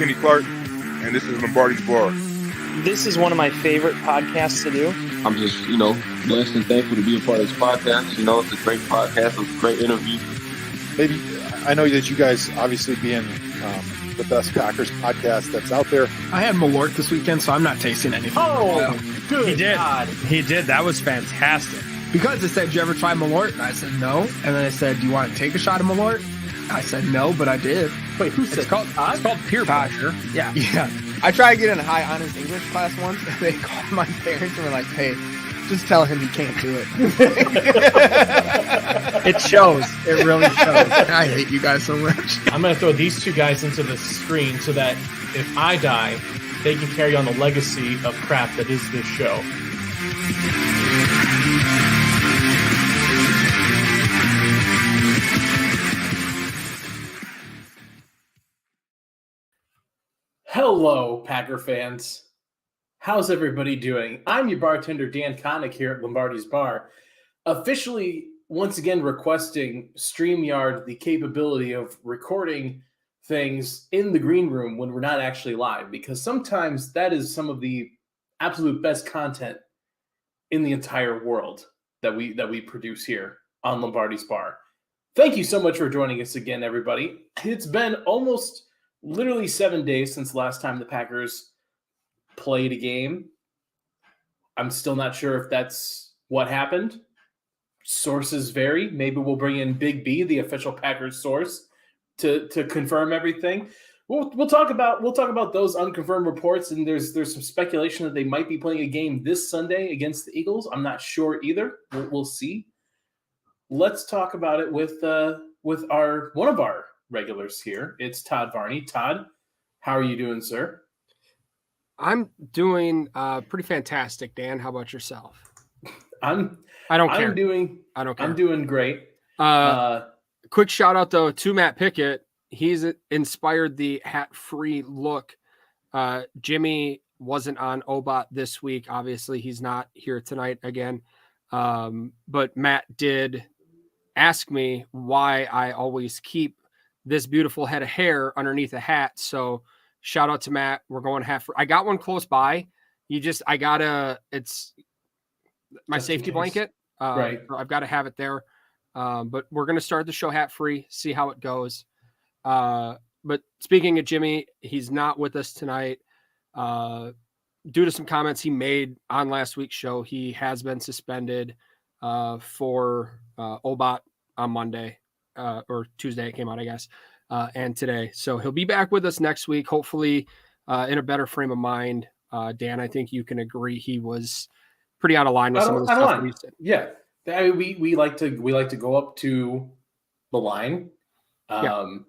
Kenny Clark, and this is Lombardi's Bar. This is one of my favorite podcasts to do. I'm just, blessed and thankful to be a part of this podcast. It's a great podcast. It's a great interview. Maybe I know that you guys, obviously being the best Packers podcast that's out there. I had Malort this weekend, so I'm not tasting anything. Oh, good. He did. God. He did. That was fantastic. Because they said, "Did you ever try Malort?" And I said, "No." And then they said, "Do you want to take a shot of Malort?" I said, "No," but I did. Wait, who said It's called Peer pressure. Yeah. Yeah. I tried to get in a high honors English class once, and they called my parents and were like, "Hey, just tell him he can't do it." It shows. It really shows. I hate you guys so much. I'm going to throw these two guys into the screen so that if I die, they can carry on the legacy of crap that is this show. Hello, Packer fans. How's everybody doing? I'm your bartender, Dan Connick, here at Lombardi's Bar, officially once again requesting StreamYard the capability of recording things in the green room when we're not actually live, because sometimes that is some of the absolute best content in the entire world that we produce here on Lombardi's Bar. Thank you so much for joining us again, everybody. It's been almost literally 7 days since last time the Packers played a game. I'm still not sure if that's what happened. Sources vary. Maybe we'll bring in Big B, the official Packers source, to confirm everything. We'll talk about those unconfirmed reports, and there's some speculation that they might be playing a game this Sunday against the Eagles. I'm not sure either. We'll see. Let's talk about it with one of our regulars here. It's Todd Varney. Todd, how are you doing, sir? I'm doing pretty fantastic, Dan. How about yourself? I don't care. I don't care. I'm doing great. Quick shout out though to Matt Pickett. He's inspired the hat-free look. Jimmy wasn't on OBOT this week. Obviously, he's not here tonight again. But Matt did ask me why I always keep this beautiful head of hair underneath a hat. So shout out to Matt. We're going hat-free. I got one close by. It's my safety blanket. Right. I've got to have it there. But we're going to start the show hat-free, see how it goes. But speaking of Jimmy, he's not with us tonight. Due to some comments he made on last week's show, he has been suspended for OBOT on Monday or Tuesday. It came out, I guess, and today. So he'll be back with us next week, hopefully in a better frame of mind. Dan, I think you can agree he was pretty out of line with some of the stuff that he said. Yeah. We like to go up to the line.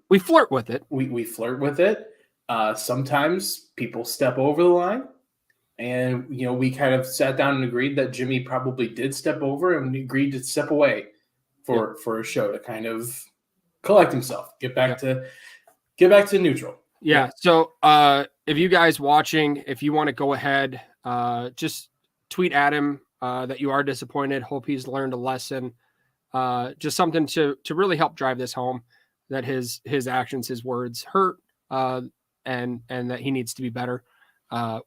We flirt with it. We flirt with it. Sometimes people step over the line, and we kind of sat down and agreed that Jimmy probably did step over, and we agreed to step away for a show to kind of collect himself, get back to neutral. Yeah. So if you guys watching, if you want to go ahead, just tweet at him that you are disappointed. Hope he's learned a lesson. Just something to really help drive this home, that his actions, his words hurt, and that he needs to be better.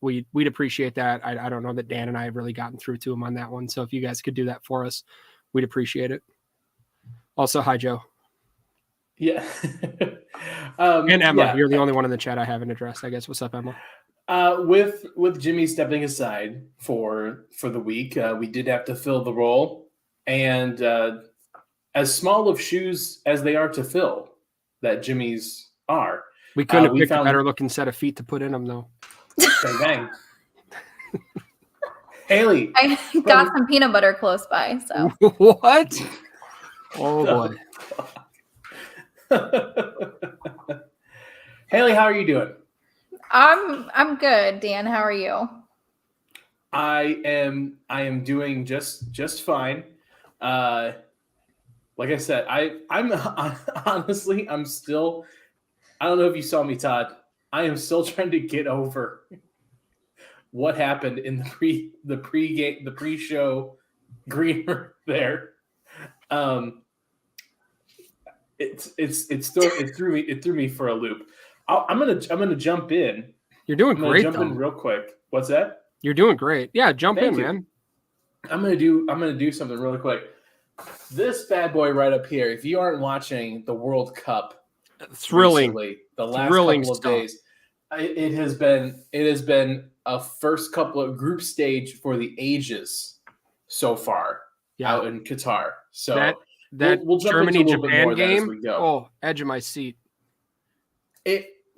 We'd appreciate that. I don't know that Dan and I have really gotten through to him on that one. So if you guys could do that for us, we'd appreciate it. Also, hi, Joe. Yeah. And Emma, you're the only one in the chat I haven't addressed, I guess. What's up, Emma? With Jimmy stepping aside for the week, we did have to fill the role, and as small of shoes as they are to fill, that Jimmy's are, we couldn't have picked a better looking set of feet to put in them, though. Bang bang. Haley, I got some peanut butter close by. So what? Oh boy. Haley, how are you doing? I'm good, Dan. How are you? I am doing just fine. Like I said, I'm honestly, I'm still, I don't know if you saw me, Todd. I am still trying to get over what happened in the pre-show green room there. It threw me for a loop. I'm gonna jump in. You're doing I'm gonna great, jump though. in real quick. What's that? You're doing great. Yeah, jump Thank in, you. man. I'm gonna do something really quick. This bad boy right up here. If you aren't watching the World Cup, Thrilling. recently, the last Thrilling couple of stuff. days, it has been a first couple of group stage for the ages so far out in Qatar. So that we'll jump into a little bit more Germany-Japan of that as game. we go. Oh, edge of my seat.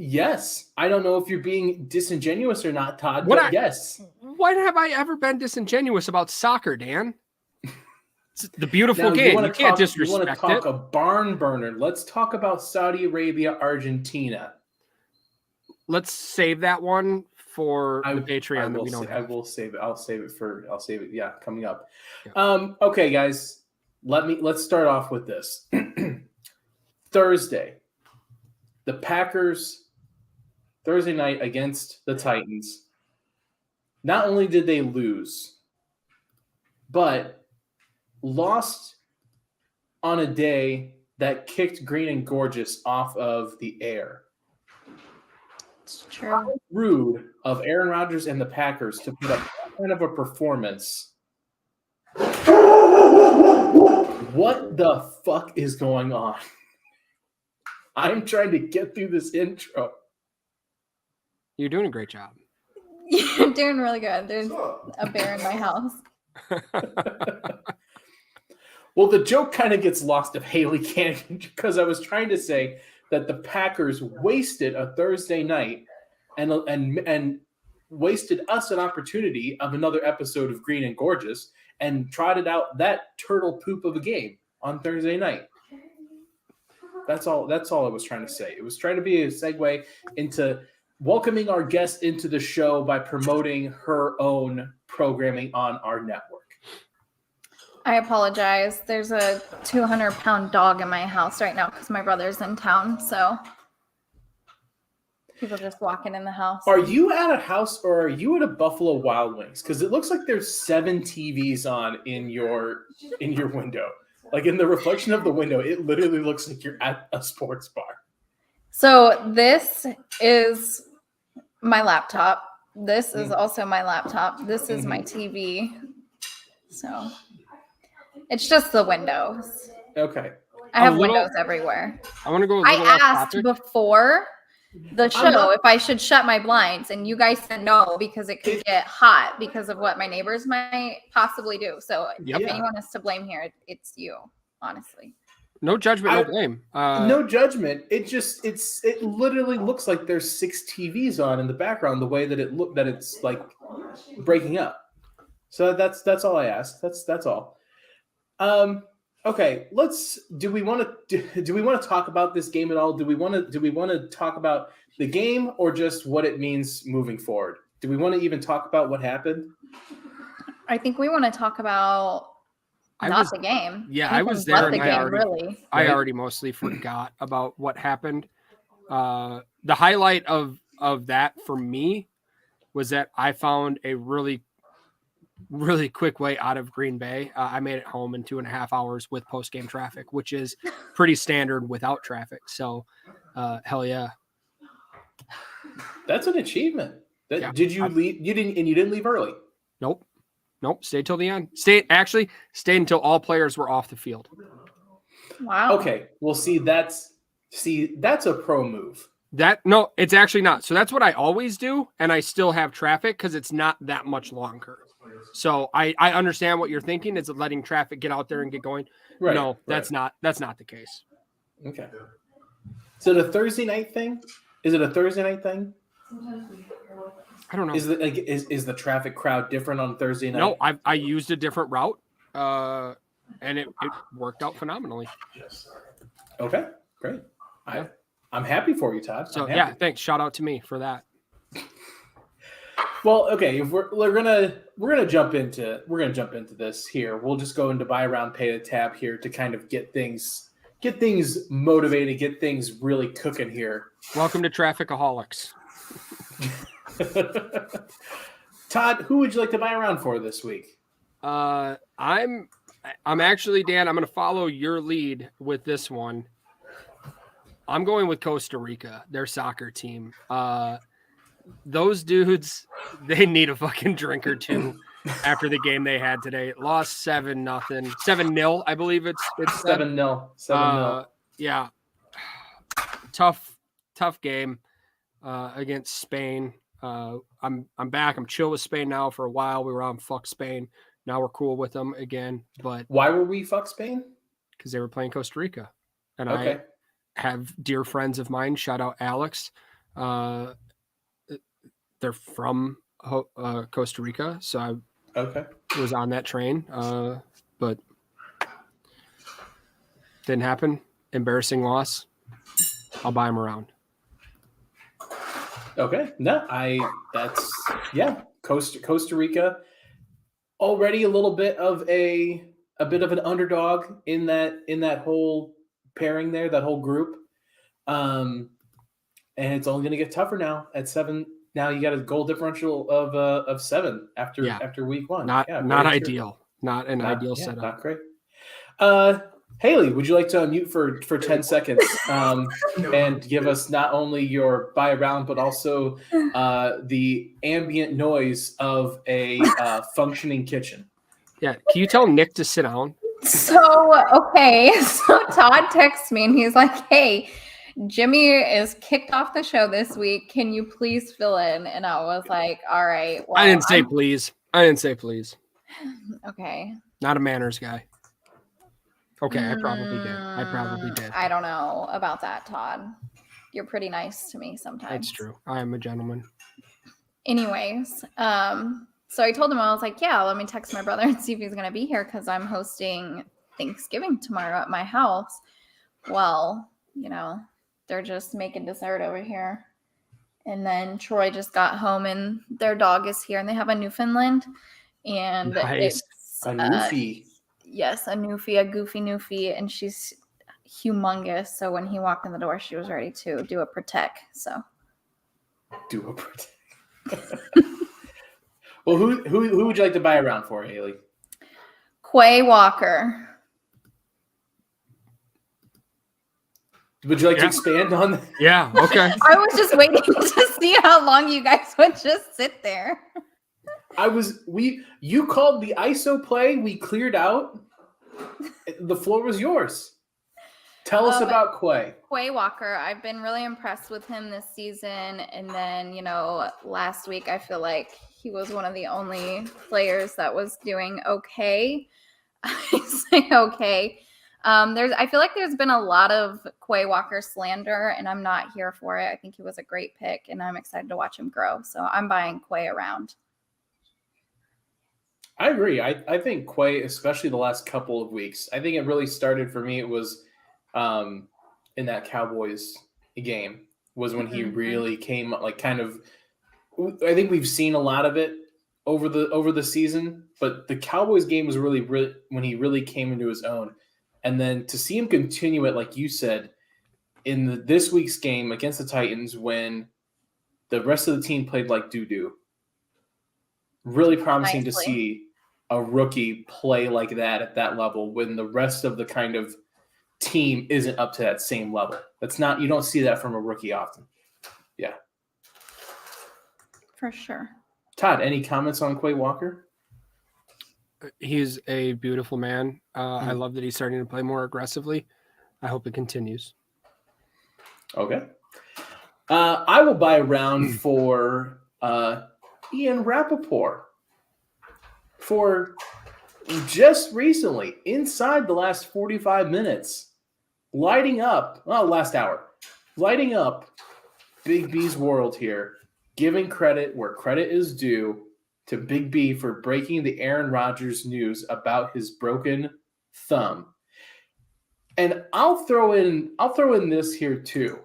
Yes, I don't know if you're being disingenuous or not, Todd. Yes. When have I ever been disingenuous about soccer, Dan? It's the beautiful Now, game. You can't disrespect You want to talk it. a barn burner? Let's talk about Saudi Arabia, Argentina. Let's save that one for the Patreon that we don't have. I will save it. I'll save it. Yeah, coming up. Yeah. Okay, guys. Let's start off with this. Thursday, the Packers Thursday night against the Titans. Not only did they lose, but lost on a day that kicked Green and Gorgeous off of the air. It's true. Rude of Aaron Rodgers and the Packers to put up that kind of a performance. What the fuck is going on? I'm trying to get through this intro. You're doing a great job. You're doing really good. There's a bear in my house. Well, the joke kind of gets lost if Haley can't, because I was trying to say that the Packers wasted a Thursday night and wasted us an opportunity of another episode of Green and Gorgeous and trotted out that turtle poop of a game on Thursday night. That's all I was trying to say. It was trying to be a segue into welcoming our guest into the show by promoting her own programming on our network. I apologize. There's a 200-pound dog in my house right now because my brother's in town. So people just walking in the house. Are you at a house or are you at a Buffalo Wild Wings? Because it looks like there's 7 TVs on in your window. Like in the reflection of the window, it literally looks like you're at a sports bar. So this is my laptop. This is also my laptop. This is my TV. So it's just the windows. Okay. I have windows everywhere. I want to go. I asked before the show if I should shut my blinds, and you guys said no because it could get hot because of what my neighbors might possibly do. So if anyone is to blame here, it's you, honestly. No judgment, no blame. No judgment. It literally looks like there's 6 TVs on in the background. The way that it's like breaking up. So that's all I asked. That's all. Okay. Do we want to talk about this game at all? Do we want to talk about the game or just what it means moving forward? Do we want to even talk about what happened? I think we want to talk about the game. Yeah, I was there. And I already mostly forgot about what happened. The highlight of that for me was that I found a really quick way out of Green Bay. I made it home in 2.5 hours with post-game traffic, which is pretty standard without traffic. So, hell yeah. That's an achievement. Did you leave? You didn't leave early? Nope. Stayed till the end. Stayed until all players were off the field. Wow. Okay. Well, that's a pro move. No, it's actually not. So that's what I always do, and I still have traffic because it's not that much longer. So I understand what you're thinking. Is letting traffic get out there and get going? Right. No, that's not the case. Okay. So the Thursday night thing? Is it a Thursday night thing? I don't know. Is the traffic crowd different on Thursday night? No, I used a different route, and it worked out phenomenally. Okay, great. I'm happy for you, Todd. So yeah, thanks. Shout out to me for that. Well, okay, if we're gonna jump into this here. We'll just go into buy around, pay the tab here to kind of get things motivated, get things really cooking here. Welcome to Trafficaholics. Todd, who would you like to buy around for this week? I'm actually, Dan, I'm going to follow your lead with this one. I'm going with Costa Rica, their soccer team. Those dudes, they need a fucking drink or two after the game they had today. Lost 7-0, I believe it's 7-0. 7-0. Yeah. Tough game against Spain. I'm back. I'm chill with Spain now. For a while we were on fuck Spain. Now we're cool with them again. But why were we fuck Spain? Because they were playing Costa Rica. And okay. I have dear friends of mine. Shout out Alex. They're from Costa Rica, so I was on that train, but didn't happen. Embarrassing loss. I'll buy them around. Okay, no, Costa Rica already a little bit of an underdog in that whole pairing there, that whole group, and it's only going to get tougher now at 7. Now you got a goal differential of 7 after week 1. Not ideal. Not an ideal setup. Not great. Haley, would you like to unmute for 10 seconds and give us not only your buy around, but also the ambient noise of a functioning kitchen? Yeah. Can you tell Nick to sit down? So, okay. So Todd texts me and he's like, hey, Jimmy is kicked off the show this week. Can you please fill in? And I was like, all right. Well, I didn't say please. Okay. Not a manners guy. Okay, I probably did. I don't know about that, Todd. You're pretty nice to me sometimes. That's true. I am a gentleman. Anyways, so I told him, I was like, yeah, let me text my brother and see if he's going to be here because I'm hosting Thanksgiving tomorrow at my house. Well, they're just making dessert over here. And then Troy just got home and their dog is here and they have a Newfoundland. And nice. It's a Newfie. Yes, a Newfie, a goofy Newfie. And she's humongous. So when he walked in the door, she was ready to do a protect. So do a protect. Well, who would you like to buy around for, Haley? Quay Walker. Would you like to expand on that? Yeah, okay. I was just waiting to see how long you guys would just sit there. You called the ISO play, we cleared out. The floor was yours. Tell us about Quay. Quay Walker. I've been really impressed with him this season. And then, last week I feel like he was one of the only players that was doing okay. I say okay. I feel like there's been a lot of Quay Walker slander, and I'm not here for it. I think he was a great pick, and I'm excited to watch him grow. So I'm buying Quay around. I agree. I think Quay, especially the last couple of weeks, I think it really started for me. It was in that Cowboys game was when he really came up, I think we've seen a lot of it over the season, but the Cowboys game was really when he really came into his own. And then to see him continue it, like you said, in this week's game against the Titans when the rest of the team played like doo-doo, really promising to see a rookie play like that at that level when the rest of the kind of team isn't up to that same level. You don't see that from a rookie often. Yeah. For sure. Todd, any comments on Quay Walker? He's a beautiful man. I love that he's starting to play more aggressively. I hope it continues. Okay. I will buy a round for Ian Rappaport for just recently, inside the last 45 minutes, lighting up Big B's world here, giving credit where credit is due to Big B for breaking the Aaron Rodgers news about his broken thumb. And I'll throw in this here too.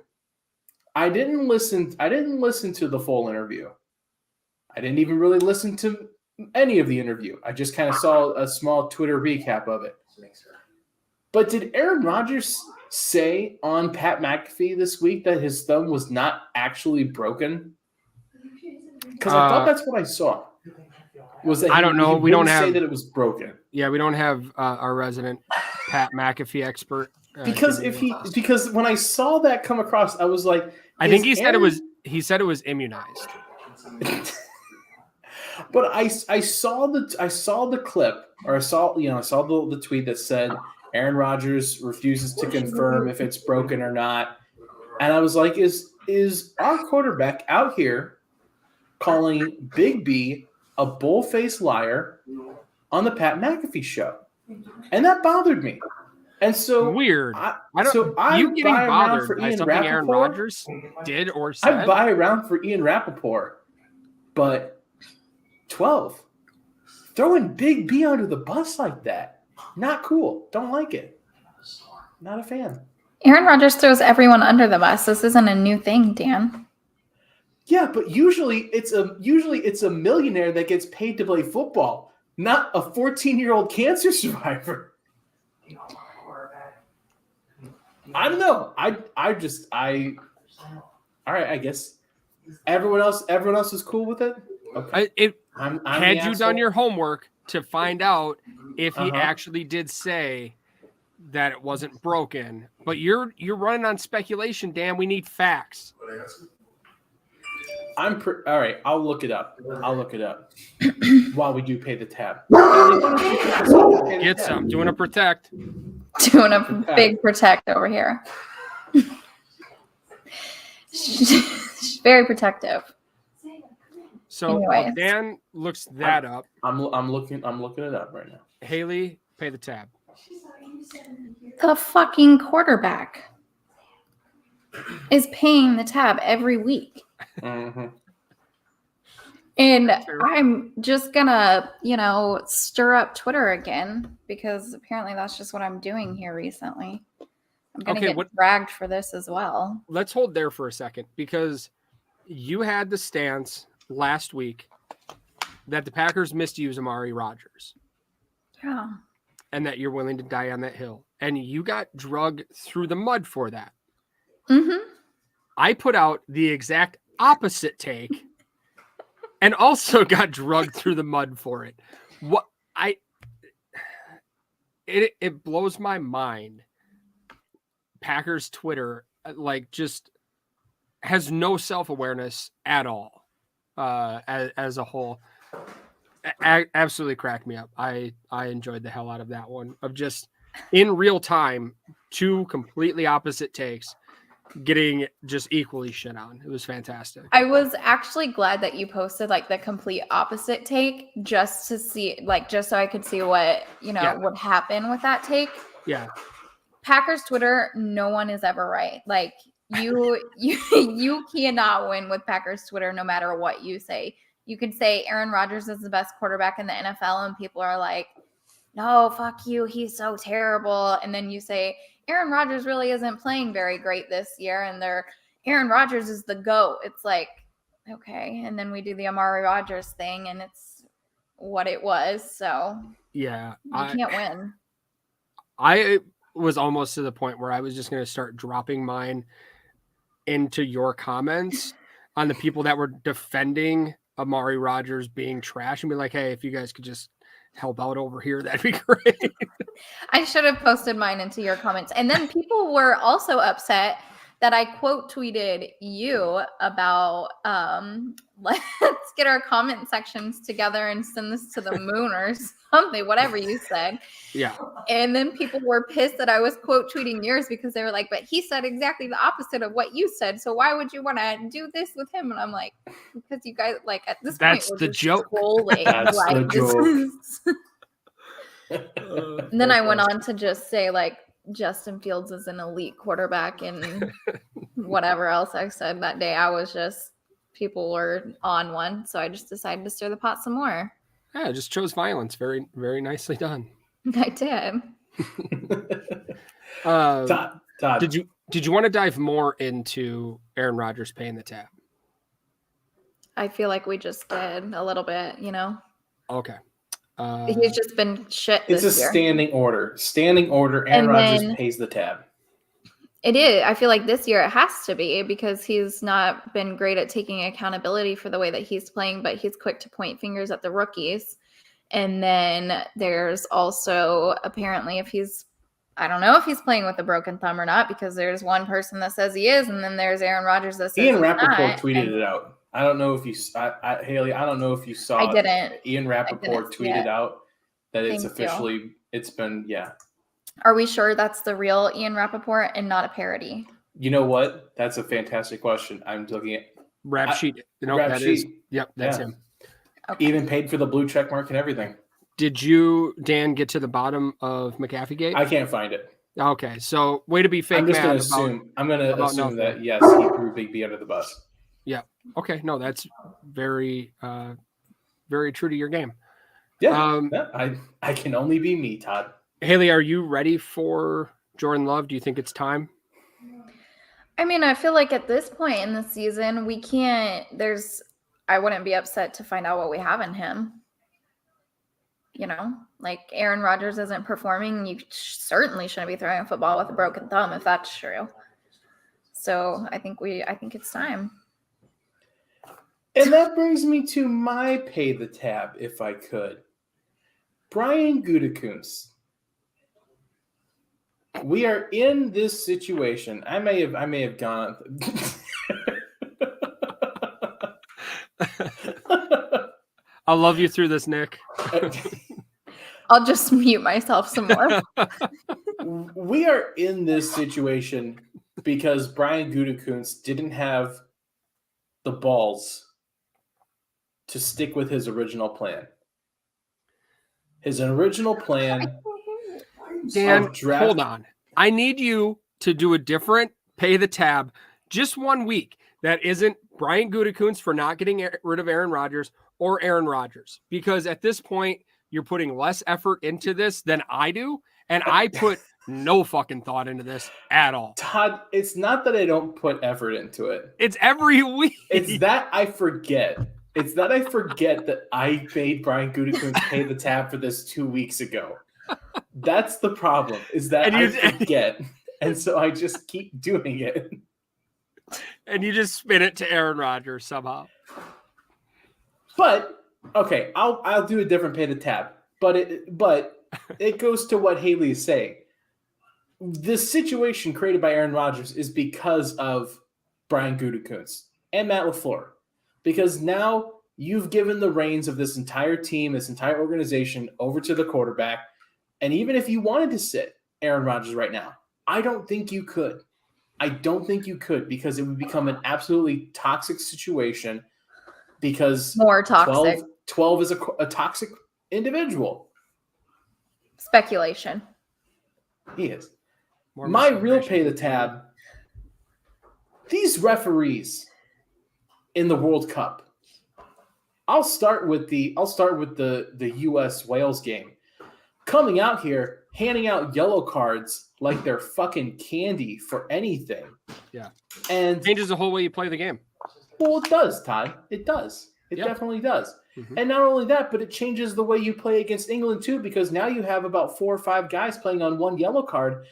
I didn't listen to the full interview. I didn't even really listen to any of the interview. I just kind of saw a small Twitter recap of it. But did Aaron Rodgers say on Pat McAfee this week that his thumb was not actually broken? Because I thought that's what I saw. I don't know. Say that it was broken. Yeah, we don't have our resident Pat McAfee expert Because when I saw that come across, I was like, I think he said it was immunized. But I saw the clip, or I saw the tweet that said Aaron Rodgers refuses to confirm if it's broken or not, and I was like, is our quarterback out here calling Big B a bull-faced liar on the Pat McAfee show? And that bothered me. And so weird. You getting bothered by something Aaron Rodgers did or said? I buy around for Ian Rappaport, but 12 throwing Big B under the bus like that, not cool. Don't like it. Not a fan. Aaron Rodgers throws everyone under the bus. This isn't a new thing, Dan. Yeah, but usually it's a millionaire that gets paid to play football, not a 14-year-old cancer survivor. I don't know. All right, I guess everyone else is cool with it. Okay. I'm had you done your homework to find out if he actually did say that it wasn't broken, but you're running on speculation, Dan. We need facts. All right. I'll look it up while we do pay the tab. Get some. Doing a protect. Doing a big protect over here. She's very protective. So while Dan looks that up, I'm looking it up right now. Haley, pay the tab. The fucking quarterback is paying the tab every week. Mm-hmm. And I'm just gonna, stir up Twitter again because apparently that's just what I'm doing here recently. I'm gonna get dragged for this as well. Let's hold there for a second because you had the stance last week that the Packers misuse Amari Rodgers. Yeah. And that you're willing to die on that hill. And you got drugged through the mud for that. Mm-hmm. I put out the exact opposite take and also got drugged through the mud for it. It blows my mind. Packers Twitter just has no self-awareness at all as a whole. Absolutely cracked me up. I enjoyed the hell out of that one, of just in real time, two completely opposite takes getting just equally shit on. It was fantastic. I was actually glad that you posted the complete opposite take just to see, just so I could see what, would happen with that take. Yeah. Packers Twitter, no one is ever right. You cannot win with Packers Twitter no matter what you say. You could say Aaron Rodgers is the best quarterback in the NFL and people are like, no, fuck you. He's so terrible. And then you say Aaron Rodgers really isn't playing very great this year. And Aaron Rodgers is the GOAT. It's like, okay. And then we do the Amari Rodgers thing and it's what it was. So yeah, you can't win. I was almost to the point where I was just going to start dropping mine into your comments on the people that were defending Amari Rodgers being trash and be like, hey, if you guys could just help out over here, that'd be great. I should have posted mine into your comments. And then people were also upset that I quote tweeted you about let's get our comment sections together and send this to the moon or something, whatever you said. Yeah. And then people were pissed that I was quote tweeting yours because they were like, but he said exactly the opposite of what you said. So why would you want to do this with him? And I'm like, because you guys at this that's point the joke. That's the joke. And then I went on to just say Justin Fields is an elite quarterback and whatever else I said that day. People were on one. So I just decided to stir the pot some more. Yeah, I just chose violence. Very, very nicely done. I did. Todd, did you want to dive more into Aaron Rodgers paying the tab? I feel like we just did a little bit, Okay. He's just been shit it's this a year. standing order. Aaron Rodgers pays the tab. It is. I feel like this year it has to be because he's not been great at taking accountability for the way that he's playing, but he's quick to point fingers at the rookies. And then there's also apparently if he's I don't know if he's playing with a broken thumb or not because there's one person that says he is, and then there's Aaron Rodgers that says Ian he's Rappaport not, tweeted and it out. I don't know if you, Haley. I don't know if you saw. I didn't. Ian Rappaport see it. tweeted out that it's Thank officially. you. It's been Are we sure that's the real Ian Rappaport and not a parody? You know what? That's a fantastic question. I'm looking at Rap sheet. No, Rap that sheet. is. Yep, that's Yeah. him. Okay. Even paid for the blue check mark and everything. Did you, Dan, get to the bottom of McAfee Gate? I can't find it. Okay, so way to be fake. I'm just mad going about- to assume. I'm going to about assume nothing. that yes, he threw Big B under the bus. Yeah. Okay. No, that's very, very true to your game. Yeah. I can only be me, Todd. Haley, are you ready for Jordan Love? Do you think it's time? I mean, I feel like at this point in the season, we can't. I wouldn't be upset to find out what we have in him. You know, like Aaron Rodgers isn't performing. You certainly shouldn't be throwing a football with a broken thumb if that's true. So I think it's time. And that brings me to my pay the tab, if I could. Brian Gutekunst. We are in this situation. I may have gone. I'll love you through this, Nick. I'll just mute myself some more. We are in this situation because Brian Gutekunst didn't have the balls to stick with his original plan. His original plan. Dan, hold on. I need you to do a different pay the tab just 1 week. That isn't Brian Gutekunst for not getting rid of Aaron Rodgers or Aaron Rodgers, because at this point you're putting less effort into this than I do, and I put no fucking thought into this at all. Todd, it's not that I don't put effort into it. It's every week. It's that I forget. It's that I forget that I made Brian Gutekunst pay the tab for this 2 weeks ago. That's the problem, is that I forget. And so I just keep doing it. And you just spin it to Aaron Rodgers somehow. But okay, I'll do a different pay the tab. But it goes to what Haley is saying. The situation created by Aaron Rodgers is because of Brian Gutekunst and Matt LaFleur. Because now you've given the reins of this entire team, this entire organization over to the quarterback. And even if you wanted to sit Aaron Rodgers right now, I don't think you could. I don't think you could, because it would become an absolutely toxic situation, because More toxic. 12 is a toxic individual. Speculation. He is. More My real misinformation. pay the tab, these referees in the World Cup. I'll start with the US Wales game. Coming out here, handing out yellow cards like they're fucking candy for anything. Yeah. And Changes the whole way you play the game. well, it does, Todd. It does. It Yeah. definitely does. Mhm. And not only that, but it changes the way you play against England too, because now you have about 4 or 5 guys playing on one yellow card.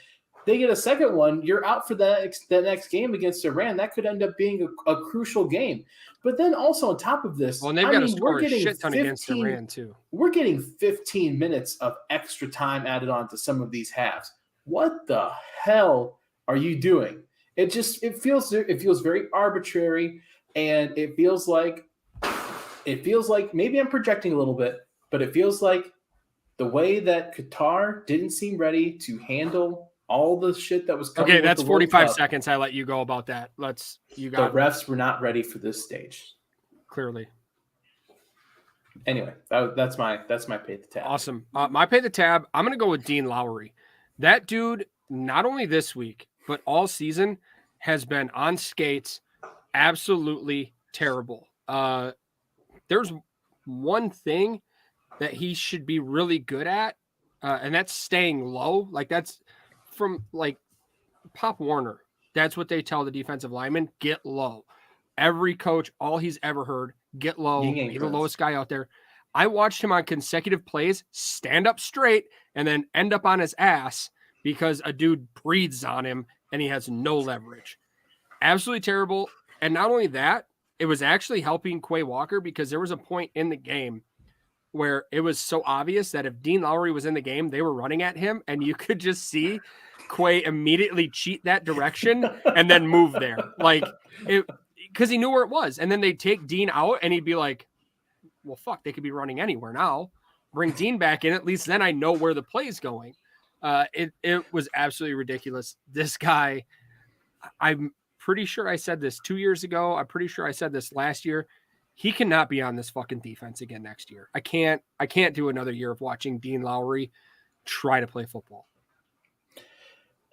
They get a second one, you're out for the next game against Iran. That could end up being a crucial game. But then also on top of this, Well, and they've got to score a shit ton against Iran too. We're getting 15 minutes of extra time added on to some of these halves. What the hell are you doing? It feels very arbitrary, and it feels like maybe I'm projecting a little bit, but it feels like the way that Qatar didn't seem ready to handle all the shit that was coming. Okay, with that's the World 45 Cup. seconds. I let you go about that. You The got refs were not ready for this stage. clearly. Anyway, that's my pay the tab. Awesome. My pay the tab, I'm going to go with Dean Lowry. That dude, not only this week, but all season has been on skates, absolutely terrible. There's one thing that he should be really good at, and that's staying low. Like that's from like Pop Warner. That's what they tell the defensive linemen, get low. Every coach, all he's ever heard, get low, be the lowest guy out there. I watched him on consecutive plays stand up straight and then end up on his ass because a dude breathes on him and he has no leverage. Absolutely terrible. And not only that, it was actually helping Quay Walker because there was a point in the game where it was so obvious that if Dean Lowry was in the game, they were running at him, and you could just see Quay immediately cheat that direction and then move there. Like, because he knew where it was. And then they'd take Dean out, and he'd be like, well, fuck, they could be running anywhere now. Bring Dean back in. At least then I know where the play is going. It was absolutely ridiculous. This guy, I'm pretty sure I said this 2 years ago. I'm pretty sure I said this last year. He cannot be on this fucking defense again next year. I can't do another year of watching Dean Lowry try to play football.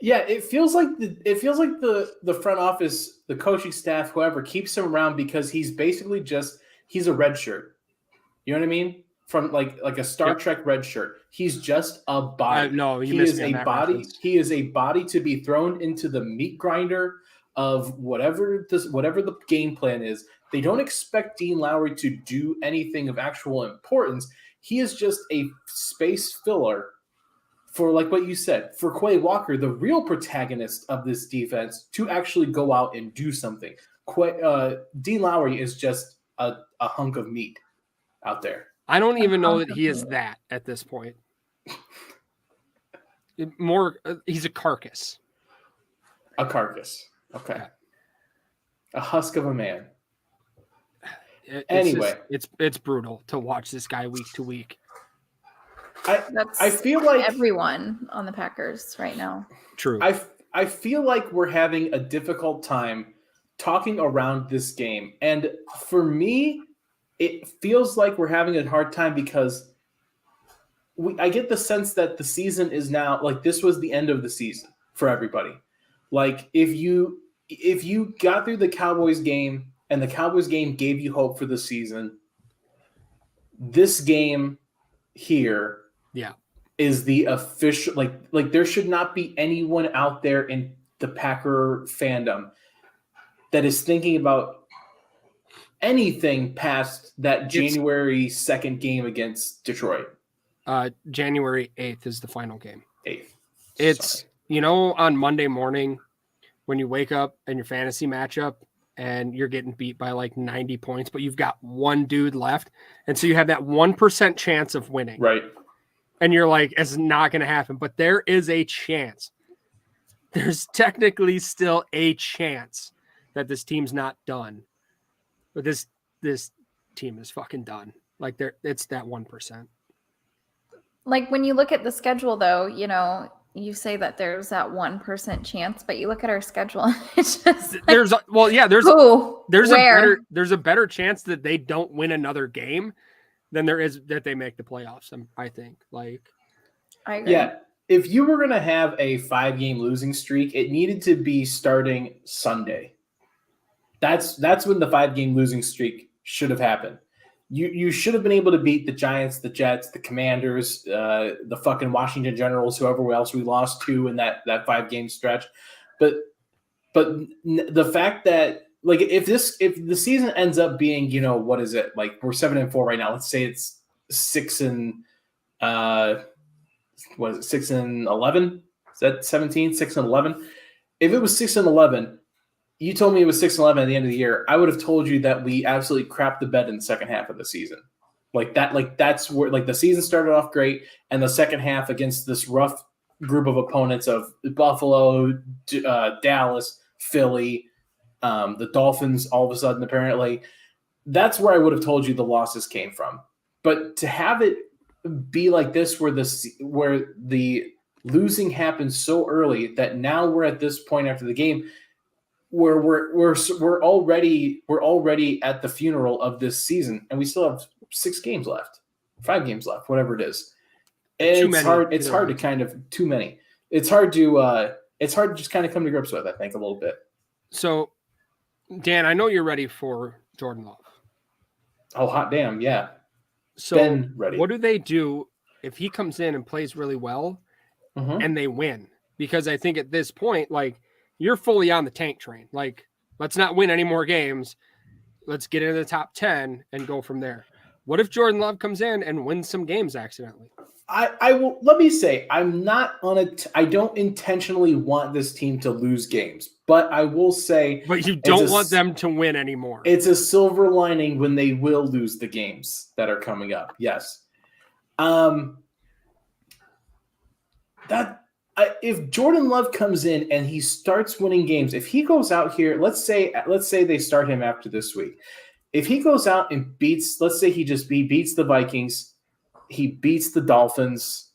Yeah, it feels like the front office, the coaching staff, whoever keeps him around because he's basically he's a red shirt. You know what I mean? From like a Star Trek red shirt. He's just a body. No, he is a body. Reference. He is a body to be thrown into the meat grinder of whatever the game plan is. They don't expect Dean Lowry to do anything of actual importance. He is just a space filler for, like what you said, for Quay Walker, the real protagonist of this defense, to actually go out and do something. Dean Lowry is just a hunk of meat out there. I don't even know that he is that at this point. He's a carcass. A carcass. Okay. A husk of a man. Anyway, it's brutal to watch this guy week to week. I feel like everyone on the Packers right now. True. I feel like we're having a difficult time talking around this game. And for me, it feels like we're having a hard time because I get the sense that the season is now, like, this was the end of the season for everybody. Like, if you got through the Cowboys game and the Cowboys game gave you hope for the season, this game here is the official, like there should not be anyone out there in the Packer fandom that is thinking about anything past that January 2nd game against Detroit. January 8th is the final game. 8th. It's, on Monday morning when you wake up in your fantasy matchup and you're getting beat by like 90 points, but you've got one dude left. And so you have that 1% chance of winning. Right. And you're like, it's not going to happen, but there is a chance. There's technically still a chance that this team's not done. But this team is fucking done. Like, it's that 1%. Like, when you look at the schedule, though, you say that there's that 1% chance, but you look at our schedule, it's just like, there's a better chance that they don't win another game than there is that they make the playoffs. I think. Like, I agree. Yeah, if you were gonna have a 5-game losing streak, it needed to be starting Sunday. That's when the 5-game losing streak should have happened. You should have been able to beat the Giants, the Jets, the Commanders, the fucking Washington Generals, whoever else we lost to in that 5-game stretch. But the fact that, like, if the season ends up being, what is it? Like, we're 7-4 right now. Let's say it's 6-11? Is that 17? 6-11? If it was 6-11, you told me it was 6-11 at the end of the year, I would have told you that we absolutely crapped the bed in the second half of the season. That's where, like, the season started off great, and the second half against this rough group of opponents of Buffalo, Dallas, Philly, the Dolphins, all of a sudden, apparently, that's where I would have told you the losses came from. But to have it be like this, where the losing happened so early that now we're at this point after the game, where we're already at the funeral of this season, and we still have 6 games left, 5 games left, whatever it is. It's hard to kind of too many. It's hard to just kind of come to grips with, I think, a little bit. So, Dan, I know you're ready for Jordan Love. Oh, hot damn, yeah. So, been ready. What do they do if he comes in and plays really well and they win? Because I think at this point, like, you're fully on the tank train. Like, let's not win any more games. Let's get into the top 10 and go from there. What if Jordan Love comes in and wins some games accidentally? I will. Let me say, I'm not on it. I don't intentionally want this team to lose games, but I will say. But you don't want them to win anymore. It's a silver lining when they will lose the games that are coming up. Yes, If Jordan Love comes in and he starts winning games, if he goes out here, let's say they start him after this week. If he goes out and beats, let's say he beats the Vikings, he beats the Dolphins.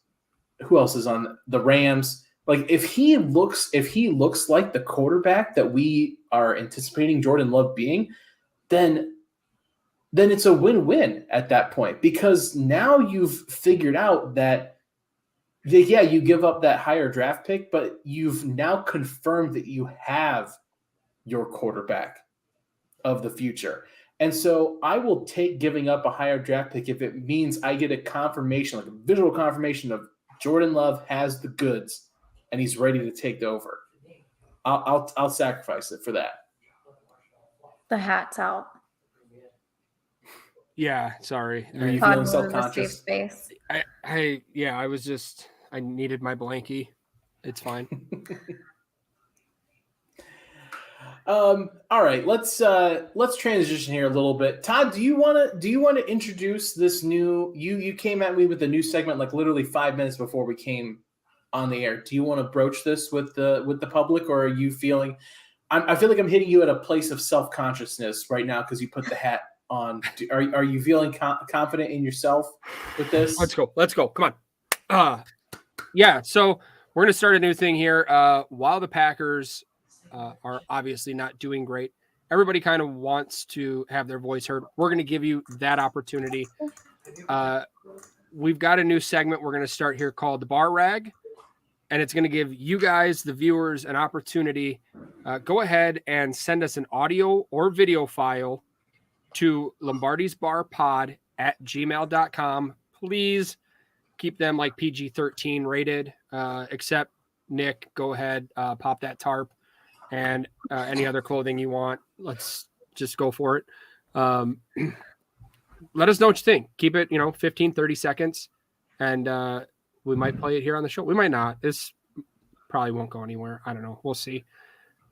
Who else is on the Rams? Like if he looks like the quarterback that we are anticipating Jordan Love being, then it's a win-win at that point, because now you've figured out that, yeah, you give up that higher draft pick, but you've now confirmed that you have your quarterback of the future. And so I will take giving up a higher draft pick if it means I get a confirmation, like a visual confirmation of Jordan Love has the goods and he's ready to take over. I'll sacrifice it for that. The hat's out. Yeah, sorry. Are you Todd feeling was self-conscious? in a safe space. I needed my blankie. It's fine. All right, let's transition here a little bit. Todd, do you want to introduce this new? You came at me with a new segment like literally 5 minutes before we came on the air. Do you want to broach this with the public, or are you feeling? I feel like I'm hitting you at a place of self-consciousness right now because you put the hat on. Are you feeling confident in yourself with this? Let's go. Come on. Yeah. So we're gonna start a new thing here. While the Packers are obviously not doing great, everybody kind of wants to have their voice heard. We're going to give you that opportunity. We've got a new segment we're going to start here called the Bar Rag, and it's going to give you guys, the viewers, an opportunity. Go ahead and send us an audio or video file to lombardisbarpod@gmail.com. Please keep them like PG-13 rated, except Nick, go ahead, pop that tarp. And any other clothing you want, let's just go for it. Let us know what you think. Keep it, 15, 30 seconds. And we might play it here on the show. We might not. This probably won't go anywhere. I don't know. We'll see.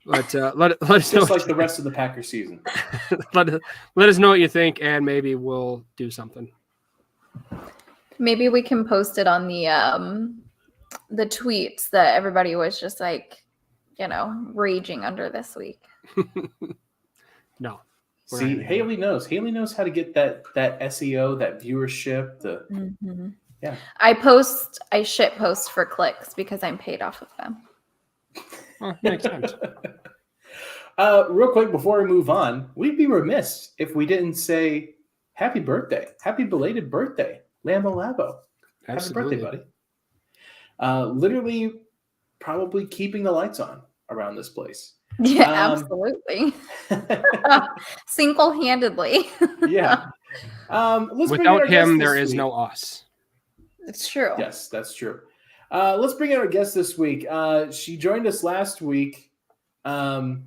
But let us know. Just like the rest of the Packers season. let us know what you think, and maybe we'll do something. Maybe we can post it on the tweets that everybody was just like, raging under this week. No. See, Haley knows how to get that SEO, that viewership. Yeah. I shit post for clicks because I'm paid off of them. Oh, makes sense. Real quick before we move on, we'd be remiss if we didn't say happy birthday, happy belated birthday, Lambo Labo. Absolutely. Happy birthday, buddy. Literally, probably keeping the lights on around this place. Yeah, absolutely. Single-handedly. Yeah. Without him, there is no us. It's true. Yes, that's true. Let's bring in our guest this week. She joined us last week, and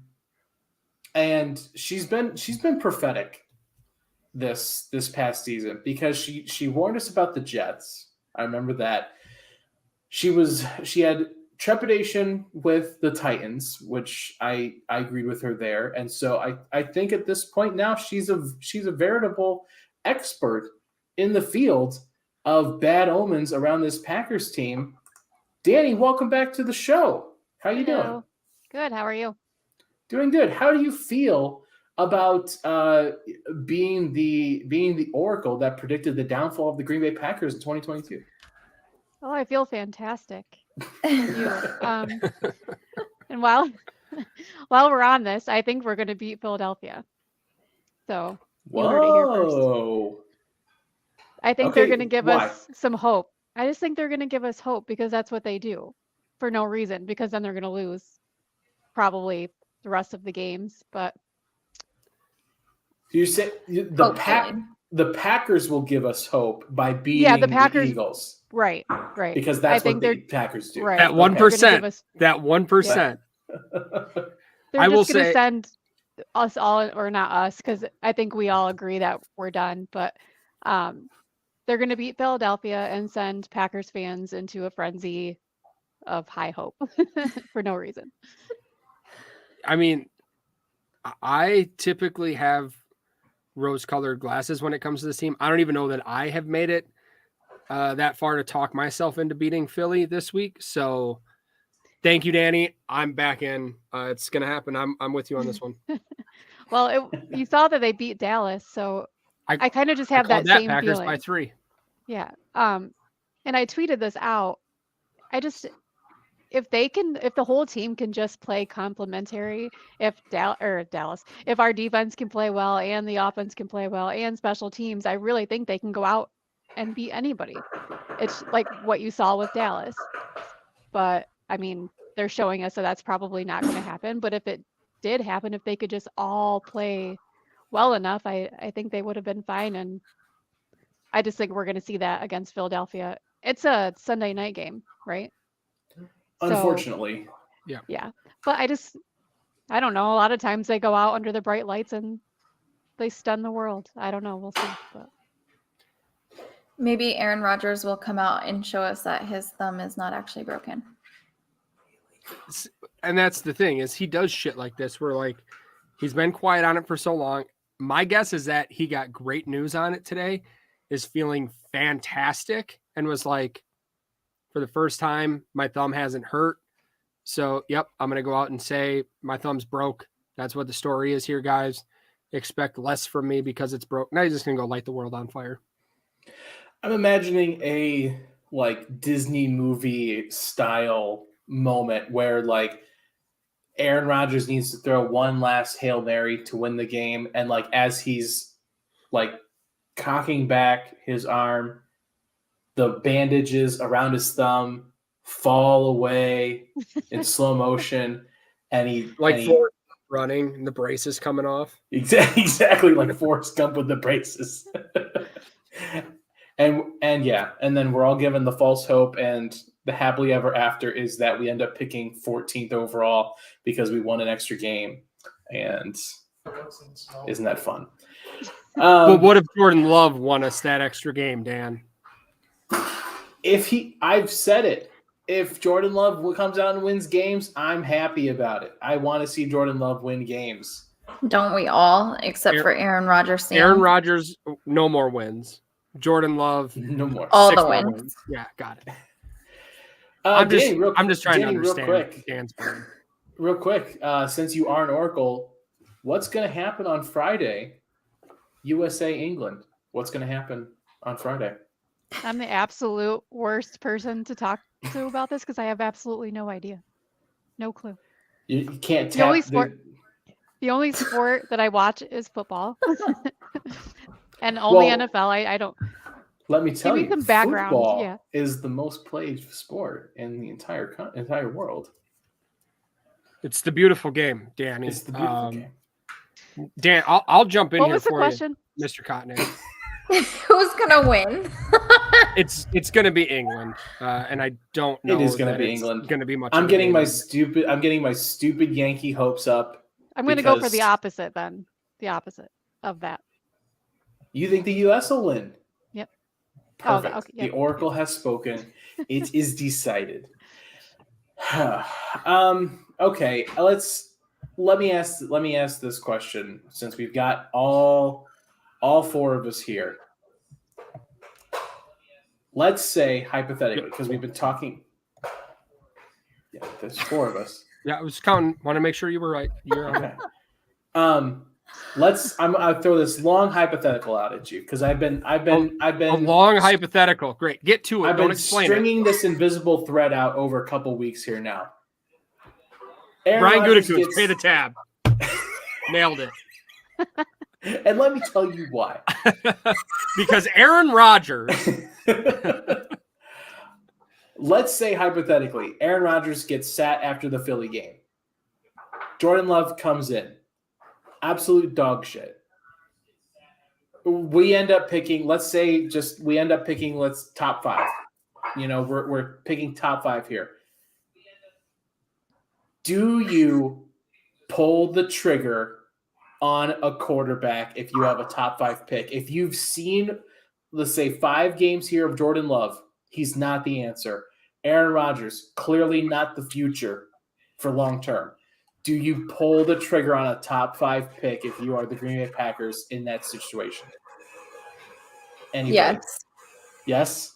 she's been prophetic this past season because she warned us about the Jets. I remember that. She had trepidation with the Titans, which I agreed with her there. And so I think at this point now she's a veritable expert in the field of bad omens around this Packers team. Danny, welcome back to the show. How you doing? Good. How are you? Doing good. How do you feel about being the oracle that predicted the downfall of the Green Bay Packers in 2022? Oh, I feel fantastic. And while we're on this, I think we're going to beat Philadelphia. So you heard it here first. I think they're going to give us some hope. I just think they're going to give us hope because that's what they do for no reason, because then they're going to lose probably the rest of the games. But you say the Packers will give us hope by beating the Eagles. Right. Because that's what the Packers do. Right. That 1%. That 1%. They're just going to send us all, or not us, because I think we all agree that we're done. But they're going to beat Philadelphia and send Packers fans into a frenzy of high hope for no reason. I mean, I typically have rose-colored glasses when it comes to this team. I don't even know that I have made it that far to talk myself into beating Philly this week. So thank you, Danny. I'm back in. It's going to happen. I'm with you on this one. Well, you saw that they beat Dallas, so I kind of just have that same Packers feeling. by 3. Yeah. And I tweeted this out. If the whole team can just play complementary, if our defense can play well and the offense can play well and special teams, I really think they can go out and beat anybody. It's like what you saw with Dallas. But I mean, they're showing us that that's probably not going to happen. But if it did happen, if they could just all play well enough, I think they would have been fine. And I just think we're going to see that against Philadelphia. It's a Sunday night game, right? Unfortunately. So, yeah. But I don't know. A lot of times they go out under the bright lights and they stun the world. I don't know. We'll see. But maybe Aaron Rodgers will come out and show us that his thumb is not actually broken. And that's the thing, is he does shit like this where like he's been quiet on it for so long. My guess is that he got great news on it today, is feeling fantastic, and was like, for the first time, my thumb hasn't hurt. So, yep, I'm going to go out and say my thumb's broke. That's what the story is here, guys. Expect less from me because it's broke. Now he's just going to go light the world on fire. I'm imagining a like Disney movie style moment where like Aaron Rodgers needs to throw one last Hail Mary to win the game. And like, as he's like cocking back his arm, the bandages around his thumb fall away in slow motion. And he running and the braces coming off. Exactly like Forrest Gump with the braces. and then we're all given the false hope, and the happily ever after is that we end up picking 14th overall because we won an extra game. And isn't that fun? Well, what if Jordan Love won us that extra game, Dan? I've said it. If Jordan Love comes out and wins games, I'm happy about it. I want to see Jordan Love win games. Don't we all, except for Aaron Rodgers? Sam? Aaron Rodgers, no more wins. Jordan Love, no more. All the wins. Yeah, got it. I'm just trying to understand real quick. Dan's brain. Real quick, since you are an Oracle, what's going to happen on Friday? USA, England. What's going to happen on Friday? I'm the absolute worst person to talk to about this because I have absolutely no idea. No clue. You can't tap the only sport that I watch is football. And only NFL. I don't. Let me tell you, some background. Football is the most played sport in the entire world. It's the beautiful game, Danny. It's the beautiful game. Dan, I'll jump in what here was the for question? you, Mr. Cotton. Who's gonna win? It's gonna be England, and I don't know. It is gonna be England. Gonna be much. I'm getting my stupid Yankee hopes up. I'm gonna go for the opposite then. The opposite of that. You think the U.S. will win? Yep. Perfect. Okay, yep. The Oracle has spoken. It is decided. Okay, let me ask this question, since we've got all four of us here. Let's say hypothetically, because we've been talking. Yeah, there's four of us. Yeah, I was counting. Want to make sure you were right. You're okay. I'll throw this long hypothetical out at you because I've been a long hypothetical. Great, get to it. I've Don't been explain stringing this invisible thread out over a couple weeks here now. Brian Gutekunst, pay the tab. Nailed it. And let me tell you why. Because Aaron Rodgers. Let's say hypothetically, Aaron Rodgers gets sat after the Philly game. Jordan Love comes in. Absolute dog shit. We end up picking, let's top 5. You know, we're picking top 5 here. Do you pull the trigger on a quarterback if you have a top 5 pick? If you've seen, let's say, 5 games here of Jordan Love, he's not the answer. Aaron Rodgers, clearly not the future for long term. Do you pull the trigger on a top 5 pick if you are the Green Bay Packers in that situation? Anybody? Yes. Yes?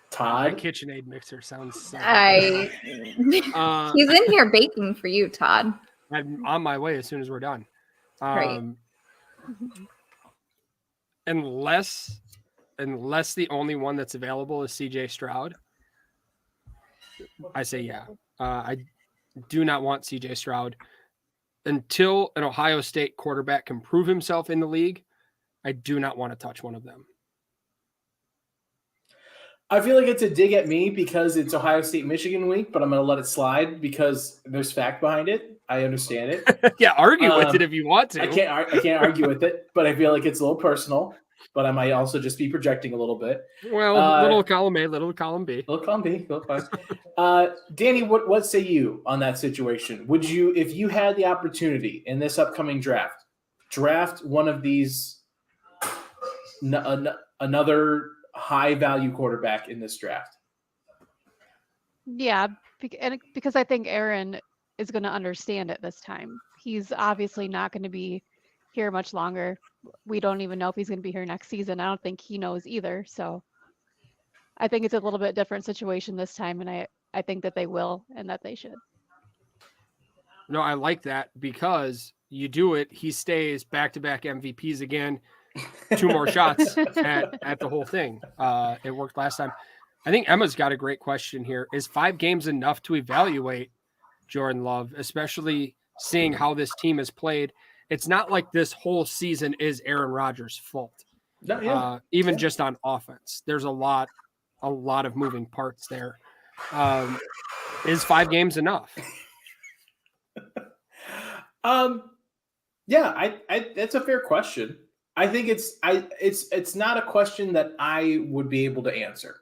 Todd? My KitchenAid mixer sounds so He's in here baking for you, Todd. I'm on my way as soon as we're done. Great. Unless the only one that's available is CJ Stroud, I say yeah. I do not want CJ Stroud until an Ohio State quarterback can prove himself in the league. I do not want to touch one of them. I feel like it's a dig at me because it's Ohio State Michigan week, but I'm going to let it slide because there's fact behind it. I understand it. Yeah, argue with it if you want to. I can't argue with it, but I feel like it's a little personal. But I might also just be projecting a little bit. Well, little column A, little column B. Little column B, little fine. Danny, what say you on that situation? Would you, if you had the opportunity in this upcoming draft one of these, another high-value quarterback in this draft? Yeah, because I think Aaron is going to understand it this time. He's obviously not going to be here much longer. We don't even know if he's going to be here next season. I don't think he knows either. So I think it's a little bit different situation this time, and I think that they will and that they should. No, I like that because you do it. He stays back-to-back MVPs again. 2 more shots at the whole thing. It worked last time. I think Emma's got a great question here. Is 5 games enough to evaluate Jordan Love, especially seeing how this team has played? It's not like this whole season is Aaron Rodgers' fault. No, yeah. Even just on offense, there's a lot of moving parts there. Is 5 games enough? Yeah, I that's a fair question. I think it's not a question that I would be able to answer.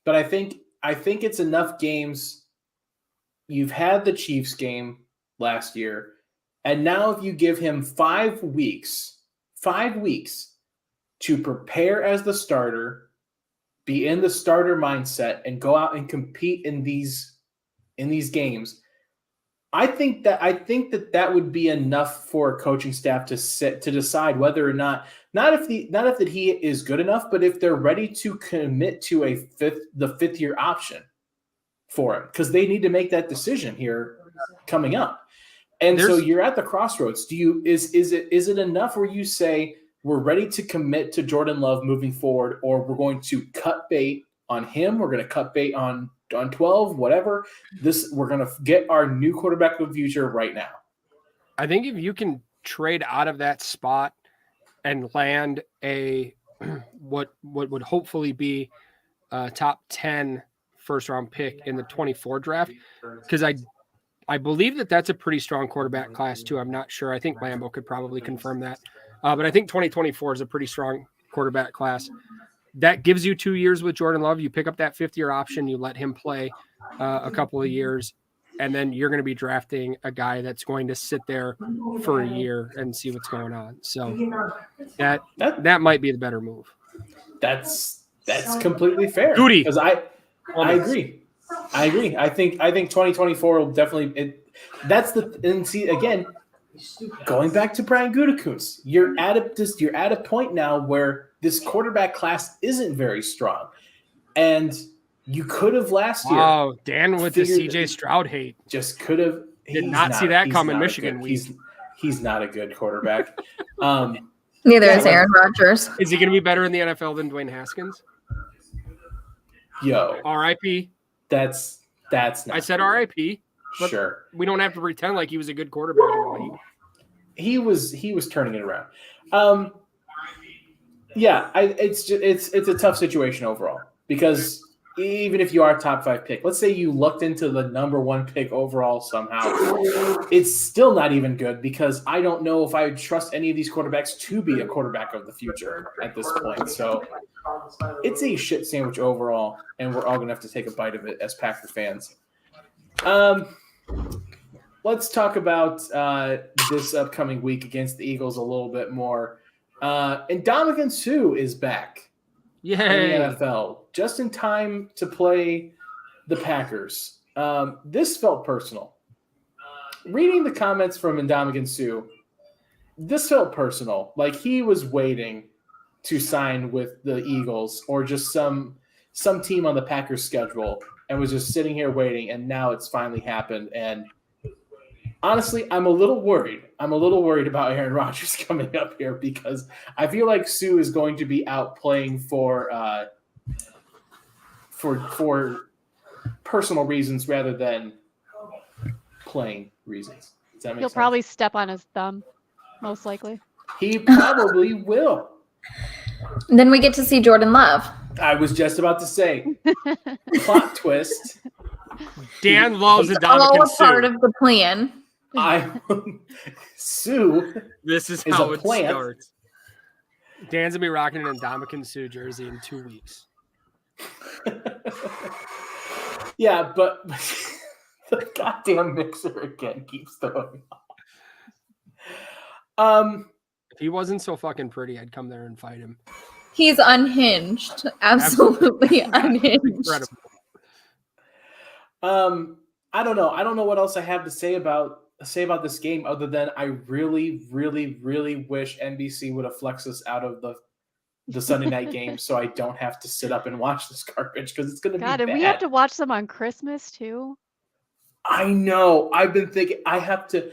But I think it's enough games. You've had the Chiefs game last year, and now if you give him 5 weeks to prepare as the starter, be in the starter mindset, and go out and compete in these games, I think that would be enough for a coaching staff to decide whether or not if that he is good enough, but if they're ready to commit to the 5th year option for him, because they need to make that decision here coming up. And so you're at the crossroads. Is it enough where you say we're ready to commit to Jordan Love moving forward, or we're going to cut bait on him? We're going to cut bait on 12, whatever. We're going to get our new quarterback of the future right now. I think if you can trade out of that spot and land a what would hopefully be a top 10 first round pick in the 24 draft, because I believe that's a pretty strong quarterback class too. I'm not sure. I think Lambo could probably confirm that. But I think 2024 is a pretty strong quarterback class. That gives you 2 years with Jordan Love. You pick up that 5th year option, you let him play a couple of years, and then you're going to be drafting a guy that's going to sit there for a year and see what's going on. So that might be the better move. That's completely fair. Duty. Because I agree. I think 2024 will definitely. And see again, going back to Brian Gutekunst, you're at a point now where this quarterback class isn't very strong, and you could have last year. Oh, Dan with the CJ Stroud hate. Just could have. Did not see that coming. Michigan. He's not a good quarterback. Neither is Aaron Rodgers. Is he going to be better in the NFL than Dwayne Haskins? Yo, R.I.P. That's not. I said R.I.P. Sure. We don't have to pretend like he was a good quarterback in the league. He was turning it around. Yeah, it's a tough situation overall, because even if you are a top 5 pick, let's say you looked into the number 1 pick overall somehow, it's still not even good, because I don't know if I would trust any of these quarterbacks to be a quarterback of the future at this point. So it's a shit sandwich overall, and we're all going to have to take a bite of it as Packer fans. Let's talk about this upcoming week against the Eagles a little bit more. And Ndamukong Suh is back. Yay. In the NFL, just in time to play the Packers. This felt personal. Reading the comments from Ndamukong Suh, this felt personal. Like he was waiting to sign with the Eagles, or just some some team on the Packers schedule and was just sitting here waiting, and now it's finally happened. And honestly, I'm a little worried. I'm a little worried about Aaron Rodgers coming up here because I feel like Sue is going to be out playing for personal reasons rather than playing reasons. Does that make He'll sense? probably step on his thumb, most likely. He probably will. And then we get to see Jordan Love. I was just about to say, plot twist. Dan loves It's Ndamukong all Suh. part of the plan. Sue. This is is how a it plant. starts. Dan's gonna be rocking an Ndamukong Suh jersey in 2 weeks. Yeah, but the goddamn mixer again keeps throwing off. If he wasn't so fucking pretty, I'd come there and fight him. He's unhinged. Absolutely unhinged. Incredible. I don't know. I don't know what else I have to say about this game other than I really, really, really wish NBC would have flexed us out of the Sunday night game so I don't have to sit up and watch this garbage because it's going to be bad. God, and we have to watch them on Christmas too. I know. I've been thinking I have to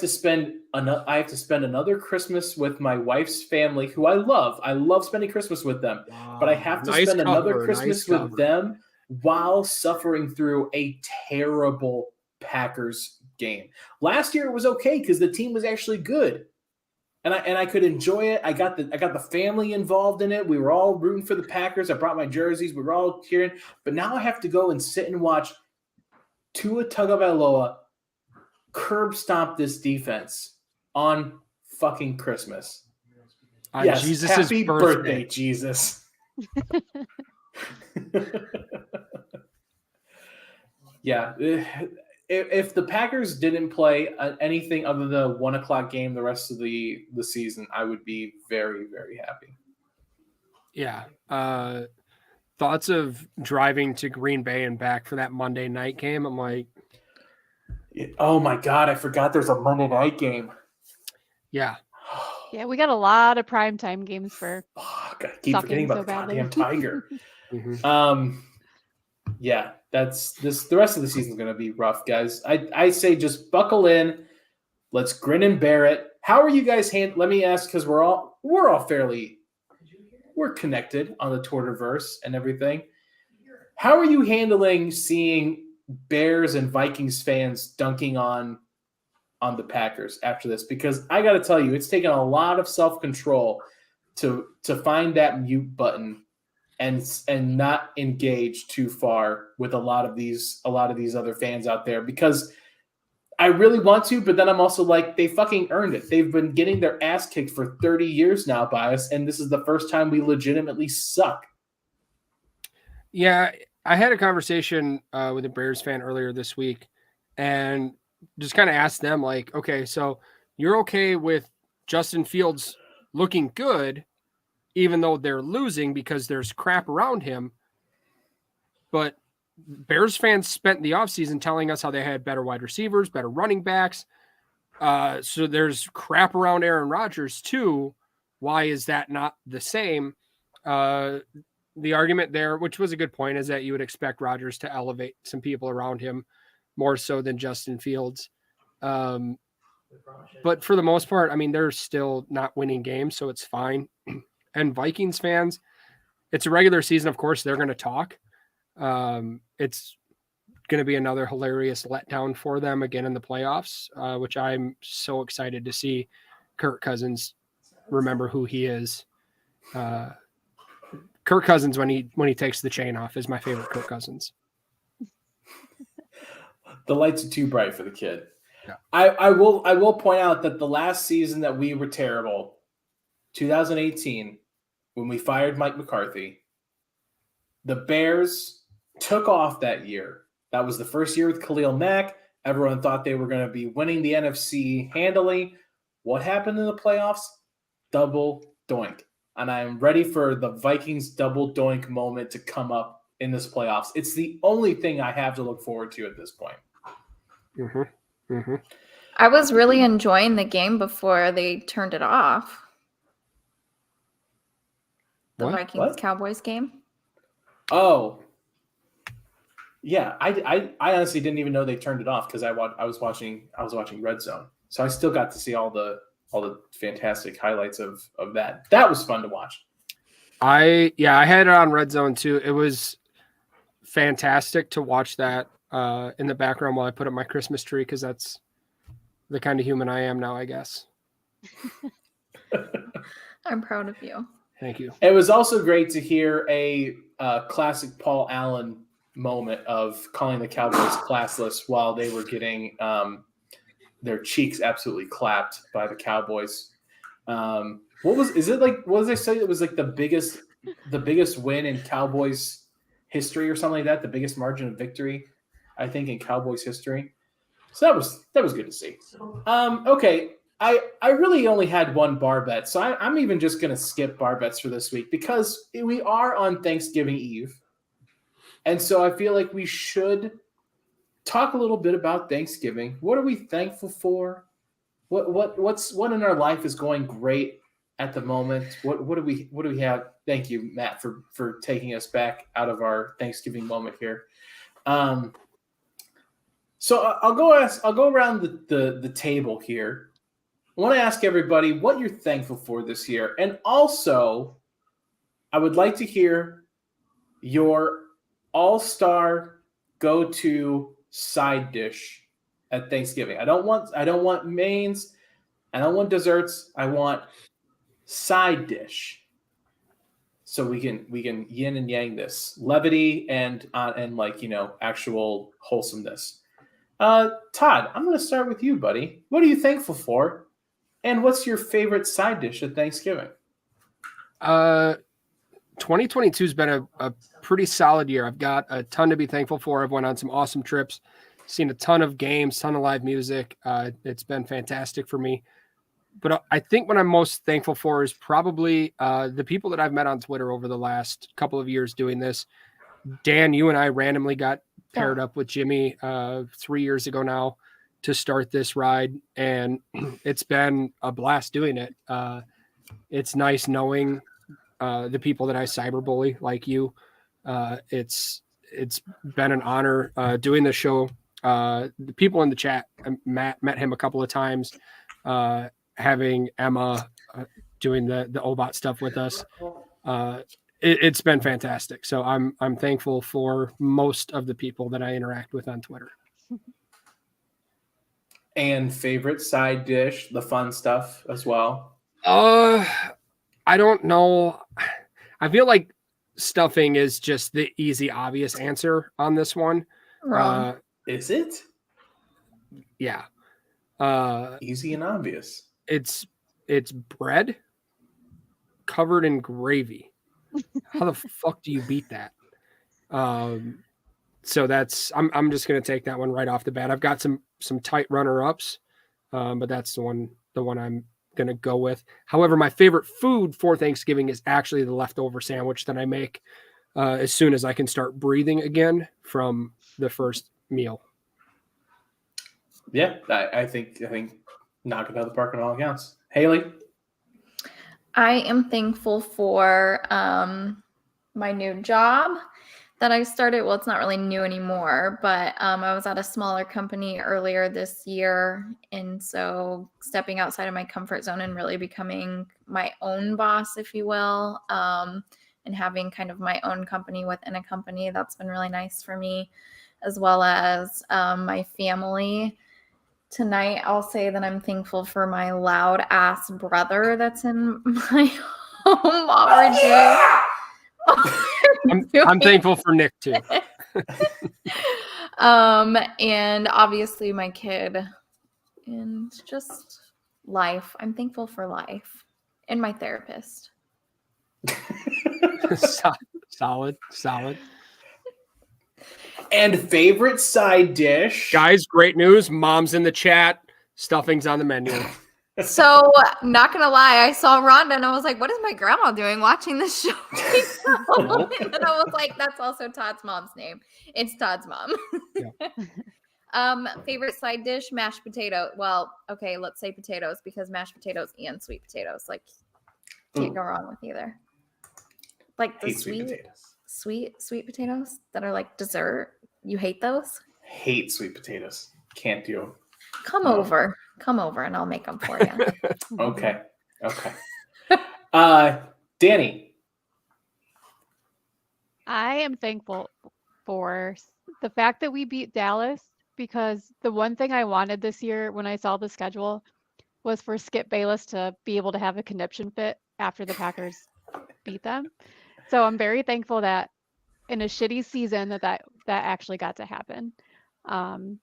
spend another Christmas with my wife's family, who I love. I love spending Christmas with them, but I have to spend another Christmas with them while suffering through a terrible Packers game. Last year it was okay because the team was actually good, and I could enjoy it. I got the family involved in it. We were all rooting for the Packers. I brought my jerseys. We were all cheering. But now I have to go and sit and watch Tua Tagovailoa curb stomp this defense on fucking Christmas. On yes, Jesus' happy birthday, Jesus. Yeah, if the Packers didn't play anything other than the 1 o'clock game the rest of the season, I would be very, very happy. Yeah. Thoughts of driving to Green Bay and back for that Monday night game? I'm like, oh my God, I forgot there's a Monday night game. Yeah. Yeah, we got a lot of primetime games for. I keep forgetting about the goddamn Tiger. Yeah, the rest of the season is going to be rough, guys. I say just buckle in. Let's grin and bear it. How are you guys let me ask, because we're all fairly connected on the Twitterverse and everything. How are you handling seeing Bears and Vikings fans dunking on the Packers after this? Because I got to tell you, it's taken a lot of self-control to find that mute button and not engage too far with a lot of these other fans out there, because I really want to, but then I'm also like, they fucking earned it. They've been getting their ass kicked for 30 years now by us, and this is the first time we legitimately suck. Yeah, I had a conversation with a Bears fan earlier this week and just kind of asked them, like, okay, so you're okay with Justin Fields looking good even though they're losing because there's crap around him, but Bears fans spent the offseason telling us how they had better wide receivers, better running backs. So there's crap around Aaron Rodgers too. Why is that not the same? The argument there, which was a good point, is that you would expect Rodgers to elevate some people around him more so than Justin Fields. But for the most part, I mean, they're still not winning games, so it's fine. And Vikings fans, it's a regular season. Of course, they're going to talk. It's going to be another hilarious letdown for them again in the playoffs, which I'm so excited to see Kirk Cousins remember who he is. Kirk Cousins, when he takes the chain off, is my favorite Kirk Cousins. The lights are too bright for the kid. Yeah. I will point out that the last season that we were terrible, 2018, when we fired Mike McCarthy, the Bears took off that year. That was the first year with Khalil Mack. Everyone thought they were going to be winning the NFC handily. What happened in the playoffs? Double doink. And I'm ready for the Vikings double doink moment to come up in this playoffs. It's the only thing I have to look forward to at this point. Mm-hmm. Mm-hmm. I was really enjoying the game before they turned it off. The Vikings-Cowboys game. Oh. Yeah, I honestly didn't even know they turned it off because I was watching Red Zone, so I still got to see all the fantastic highlights of that. That was fun to watch. I had it on Red Zone too. It was fantastic to watch that in the background while I put up my Christmas tree because that's the kind of human I am now, I guess. I'm proud of you. Thank you. It was also great to hear a classic Paul Allen moment of calling the Cowboys classless while they were getting their cheeks absolutely clapped by the Cowboys. What did they say? It was like the biggest win in Cowboys history or something like that. The biggest margin of victory, I think, in Cowboys history. So that was good to see. Okay. I really only had one bar bet, so I'm even just going to skip bar bets for this week because we are on Thanksgiving Eve. And so I feel like we should talk a little bit about Thanksgiving. What are we thankful for? What in our life is going great at the moment? What do we have? Thank you, Matt, for taking us back out of our Thanksgiving moment here. So I'll go around the table here. I want to ask everybody what you're thankful for this year, and also I would like to hear your all-star go-to side dish at Thanksgiving. I don't want mains. I don't want desserts. I want side dish. So we can yin and yang this levity and actual wholesomeness. Todd, I'm going to start with you, buddy. What are you thankful for, and what's your favorite side dish at Thanksgiving? 2022 has been a pretty solid year. I've got a ton to be thankful for. I've went on some awesome trips, seen a ton of games, ton of live music. It's been fantastic for me. But I think what I'm most thankful for is probably the people that I've met on Twitter over the last couple of years doing this. Dan, you and I randomly got paired up with Jimmy 3 years ago now to start this ride, and it's been a blast doing it. It's nice knowing the people that I cyberbully like you. It's been an honor doing the show. The people in the chat, Matt met him a couple of times, having Emma doing the OBOT stuff with us. It's been fantastic. So I'm thankful for most of the people that I interact with on Twitter. And favorite side dish, the fun stuff as well. I don't know. I feel like stuffing is just the easy, obvious answer on this one. Wrong. Is it? Yeah. Easy and obvious. It's bread covered in gravy. How the fuck do you beat that? So that's I'm just gonna take that one right off the bat. I've got some tight runner-ups, but that's the one I'm going to go with. However, my favorite food for Thanksgiving is actually the leftover sandwich that I make as soon as I can start breathing again from the first meal. Yeah, I think knock it out of the park on all accounts. Haley? I am thankful for my new job that I started. Well, it's not really new anymore, but I was at a smaller company earlier this year. And so stepping outside of my comfort zone and really becoming my own boss, if you will, and having kind of my own company within a company, that's been really nice for me, as well as my family. Tonight, I'll say that I'm thankful for my loud ass brother that's in my home I'm thankful for Nick too. And obviously my kid and just life. I'm thankful for life and my therapist. Solid. And favorite side dish. Guys, great news. Mom's in the chat. Stuffing's on the menu. So, not gonna lie, I saw Rhonda and I was like, what is my grandma doing watching this show? And then I was like, that's also Todd's mom's name. It's Todd's mom. Yeah. Favorite side dish, mashed potato. Well, okay, let's say potatoes, because mashed potatoes and sweet potatoes, like, can't go wrong with either. Like the sweet sweet potatoes that are like dessert. You hate those? Hate sweet potatoes. Can't do them. Come over, and I'll make them for you. Okay. Danny. I am thankful for the fact that we beat Dallas, because the one thing I wanted this year when I saw the schedule was for Skip Bayless to be able to have a conniption fit after the Packers beat them. So I'm very thankful that in a shitty season that actually got to happen. And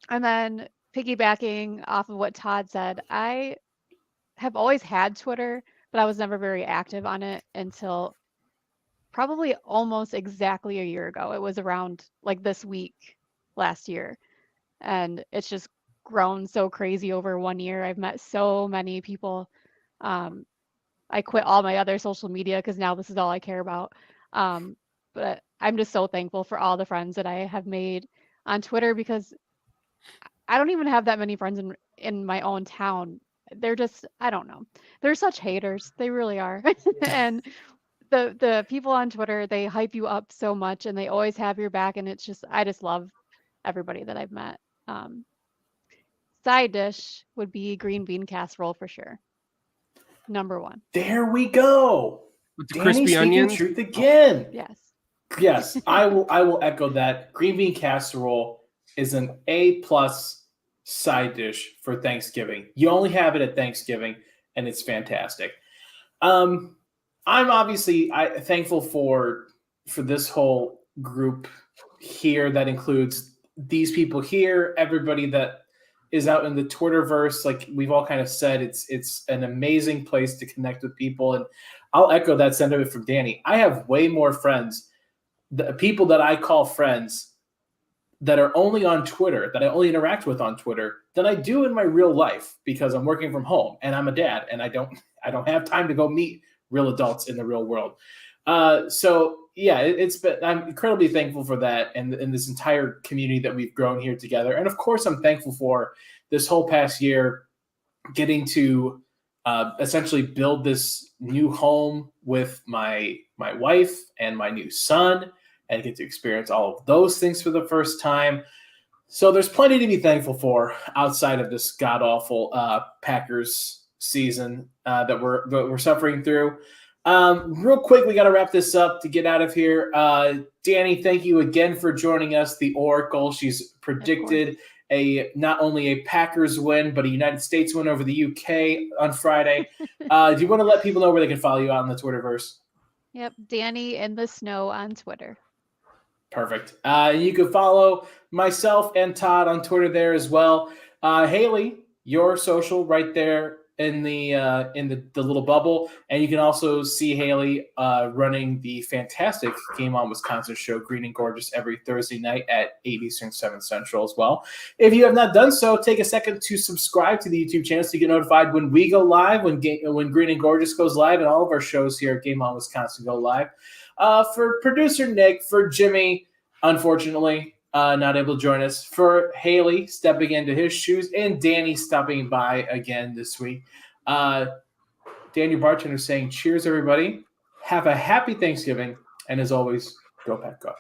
then piggybacking off of what Todd said, I have always had Twitter, but I was never very active on it until probably almost exactly a year ago. It was around like this week last year. And it's just grown so crazy over 1 year. I've met so many people. I quit all my other social media because now this is all I care about. But I'm just so thankful for all the friends that I have made on Twitter, because I don't even have that many friends in my own town. They're just, I don't know. They're such haters. They really are. And the people on Twitter, they hype you up so much and they always have your back. And it's just, I just love everybody that I've met. Side dish would be green bean casserole for sure. Number one. There we go. With the Danny crispy speaking onions. truth again. Yes. I will echo that. Green bean casserole is an A+ side dish for Thanksgiving. You only have it at Thanksgiving, and it's fantastic. I'm obviously thankful for this whole group here. That includes these people here, everybody that is out in the Twitterverse. Like we've all kind of said, it's an amazing place to connect with people. And I'll echo that sentiment from Danny. I have way more friends, the people that I call friends, that are only on Twitter, that I only interact with on Twitter, than I do in my real life, because I'm working from home and I'm a dad and I don't have time to go meet real adults in the real world. So yeah, I'm incredibly thankful for that and this entire community that we've grown here together. And of course, I'm thankful for this whole past year getting to essentially build this new home with my wife and my new son, and get to experience all of those things for the first time. So there's plenty to be thankful for outside of this god-awful Packers season that we're suffering through. Real quick, we got to wrap this up to get out of here. Danny, thank you again for joining us. The Oracle, she's predicted not only a Packers win, but a United States win over the UK on Friday. Do you want to let people know where they can follow you out in the Twitterverse? Yep, Danny in the Snow on Twitter. Perfect. You can follow myself and Todd on Twitter there as well. Haley, your social right there in the little bubble, and you can also see Haley running the fantastic Game On Wisconsin show, Green and Gorgeous, every Thursday night at 8 Eastern, 7 Central as well. If you have not done so, take a second to subscribe to the YouTube channel so you get notified when we go live, when Green and Gorgeous goes live, and all of our shows here at Game On Wisconsin go live. For producer Nick, for Jimmy, unfortunately, not able to join us, for Haley stepping into his shoes, and Danny stopping by again this week. Daniel Bartender saying cheers, everybody. Have a happy Thanksgiving, and as always, go Pack Go.